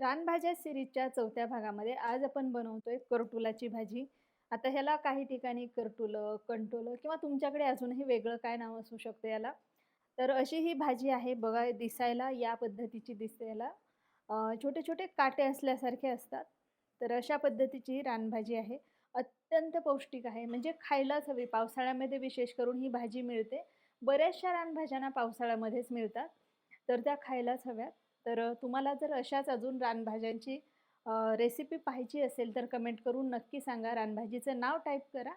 रानभाज्या सिरीजच्या चौथ्या भागामध्ये आज आपण बनवतोय करटुलाची भाजी. आता ह्याला काही ठिकाणी करटुलं, कंटोलं किंवा तुमच्याकडे अजूनही वेगळं काय नाव असू शकतं याला. तर अशी ही भाजी आहे बघा, दिसायला या पद्धतीची दिसते याला. छोटे-छोटे काटे असल्यासारखे असतात. तर अशा पद्धतीची ही रानभाजी आहे. अत्यंत पौष्टिक आहे, म्हणजे खायलाच हवी. पावसाळ्यामध्ये विशेष करून ही भाजी मिळते. बऱ्याचशा रानभाज्या पावसाळ्यामध्येच मिळतात, तर त्या खायलाच हव्यात. तर तुम्हाला जर अशाच अजून रानभाज्यांची रेसिपी पाहायची असेल तर कमेंट करून नक्की सांगा. रानभाजीचं नाव टाईप करा,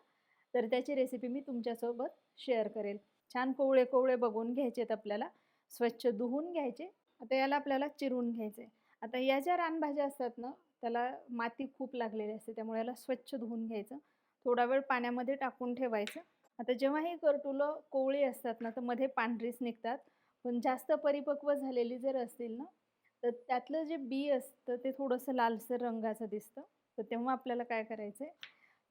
तर त्याची रेसिपी मी तुमच्यासोबत शेअर करेल. छान कोवळे-कोवळे बघून घ्यायचे आहेत आपल्याला. स्वच्छ धुवून घ्यायचे. आता याला आपल्याला चिरून घ्यायचं आहे. आता या ज्या रानभाज्या असतात ना, त्याला माती खूप लागलेली असते. त्यामुळे याला स्वच्छ धुवून घ्यायचं. थोडा वेळ पाण्यामध्ये टाकून ठेवायचं. आता जेव्हा ही करटुलं कोवळी असतात ना, तर मध्ये पांढरीच निघतात. पण जास्त परिपक्व झालेली जर असतील ना, तर त्यातलं जे बी असतं ते थोडंसं लालसर रंगाचं दिसतं. तर तेव्हा आपल्याला काय करायचंय,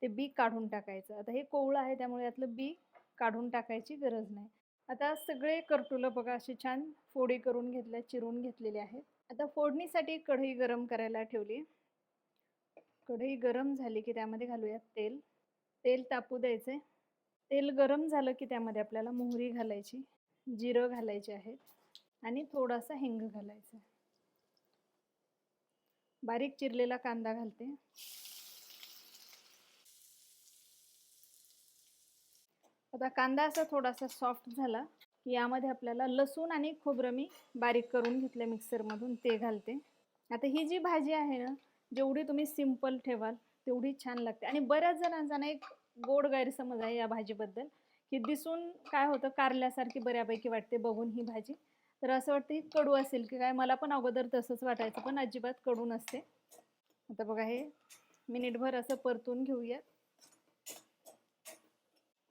ते बी काढून टाकायचं. आता हे कोवळं आहे त्यामुळे यातलं बी काढून टाकायची गरज नाही. आता सगळे करटुलं बघा अशी छान फोडी करून घेतल्या, चिरून घेतलेले आहेत. आता फोडणीसाठी कढई गरम करायला ठेवली. कढई गरम झाली की त्यामध्ये घालूयात तेल. तेल तापू द्यायचे. तेल गरम झालं की त्यामध्ये आपल्याला मोहरी घालायची, जिरं घालायचे आहेत आणि थोडासा हिंग घालायचा. बारीक चिरलेला कांदा घालते. आता कांदा असा थोडासा सॉफ्ट झाला की यामध्ये आपल्याला लसूण आणि खोबरं मी बारीक करून घेतलं मिक्सरमधून, ते घालते. आता ही जी भाजी आहे ना, जेवढी तुम्ही सिंपल ठेवाल तेवढी छान लागते. आणि बऱ्याच जणांचा ना एक गोड गैरसमज आहे या भाजीबद्दल, की दिसून काय होतं, कारल्यासारखी बऱ्यापैकी वाटते बघून ही भाजी. तर असं वाटतं ही कडू असेल की काय, मला पण अगोदर तसंच वाटायचं, पण अजिबात कडू नसते. आता बघा हे मिनिटभर असं परतून घेऊया.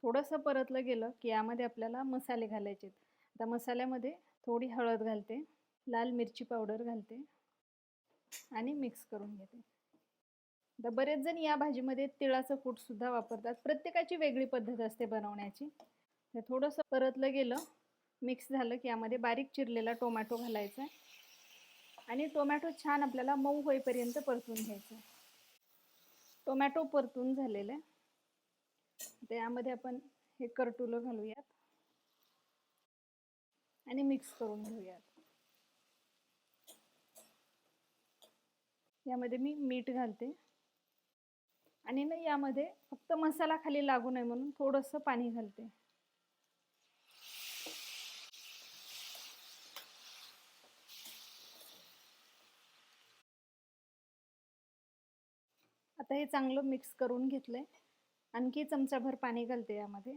थोडंसं परतलं गेलं की यामध्ये आपल्याला मसाले घालायचे आहेत. आता मसाल्यामध्ये थोडी हळद घालते, लाल मिरची पावडर घालते आणि मिक्स करून घेते. आता बरेच जण या भाजीमध्ये तिळाचं कूटसुद्धा वापरतात. प्रत्येकाची वेगळी पद्धत असते बनवण्याची. हे थोडंसं परतलं गेलं, मिक्स झालं की यामध्ये बारीक चिरलेला टोमॅटो घालायचा आहे आणि टोमॅटो छान आपल्याला मऊ होईपर्यंत परतून घ्यायचा आहे. टोमॅटो परतून झालेलं आहे. आता यामध्ये आपण हे करटुलं घालूयात आणि मिक्स करून घेऊयात. यामध्ये मी मीठ घालते आणि ना यामध्ये फक्त मसाला खाली लागू नये म्हणून थोडंसं पाणी घालते. आता हे चांगलं मिक्स करून घेतलंय. आणखी चमचाभर पाणी घालते यामध्ये.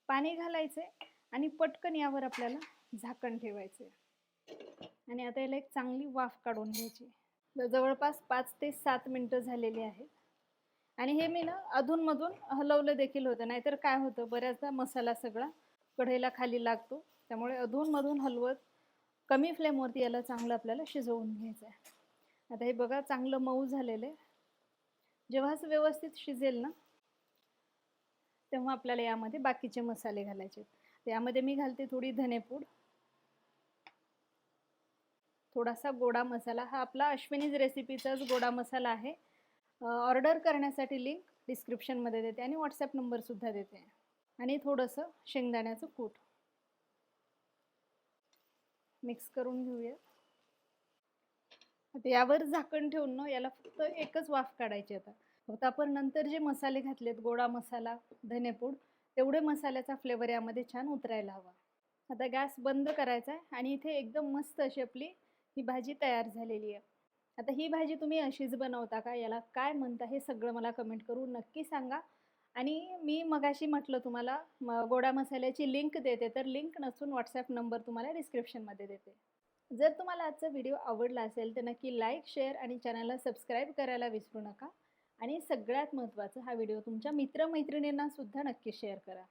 पाणी घालायचंय आणि पटकन यावर आपल्याला झाकण ठेवायचंय आणि आता याला एक चांगली वाफ काढून घ्यायची. जवळपास 5 ते 7 मिनिटं झालेली आहेत. आणि हे मी ना अधूनमधून हलवलं देखील होतं, नाहीतर काय होतं, बऱ्याचदा मसाला सगळा कढईला खाली लागतो. त्यामुळे अधूनमधून हलवत कमी फ्लेमवरती याला चांगलं आपल्याला शिजवून घ्यायचं आहे. आता हे बघा चांगलं मऊ झालेलं आहे. जेव्हा असं व्यवस्थित शिजेल ना, तेव्हा आपल्याला यामध्ये बाकीचे मसाले घालायचे. यामध्ये मी घालते थोडी धनेपूड, थोडासा गोडा मसाला. हा आपला अश्विनीज रेसिपीचाच गोडा मसाला आहे. ऑर्डर करण्यासाठी लिंक डिस्क्रिप्शनमध्ये देते आणि व्हॉट्सॲप नंबरसुद्धा देते. आणि थोडंसं शेंगदाण्याचं कूट मिक्स करून घेऊया. आता यावर झाकण ठेवून ना याला फक्त एकच वाफ काढायची. आता आपण नंतर जे मसाले घातलेत, गोडा मसाला, धनेपूड, तेवढे मसाल्याचा फ्लेवर यामध्ये छान उतरायला हवा. आता गॅस बंद करायचा आहे आणि इथे एकदम मस्त अशी आपली ही भाजी तयार झालेली आहे. आता ही भाजी तुम्ही अशीच बनवता का? याला काय म्हणता हे सगळं मला कमेंट करून नक्की सांगा. आणि मी मगाशी म्हटलं तुम्हाला गोडा मसाल्याची लिंक देते, तर लिंक नसून व्हॉट्सॲप नंबर तुम्हाला डिस्क्रिप्शनमध्ये देते. जर तुम्हाला आजचा व्हिडिओ आवडला असेल तर नक्की लाईक, शेअर आणि चॅनलला सबस्क्राईब करायला विसरू नका. आणि सगळ्यात महत्त्वाचं, हा व्हिडिओ तुमच्या मित्रमैत्रिणींना सुद्धा नक्की शेअर करा.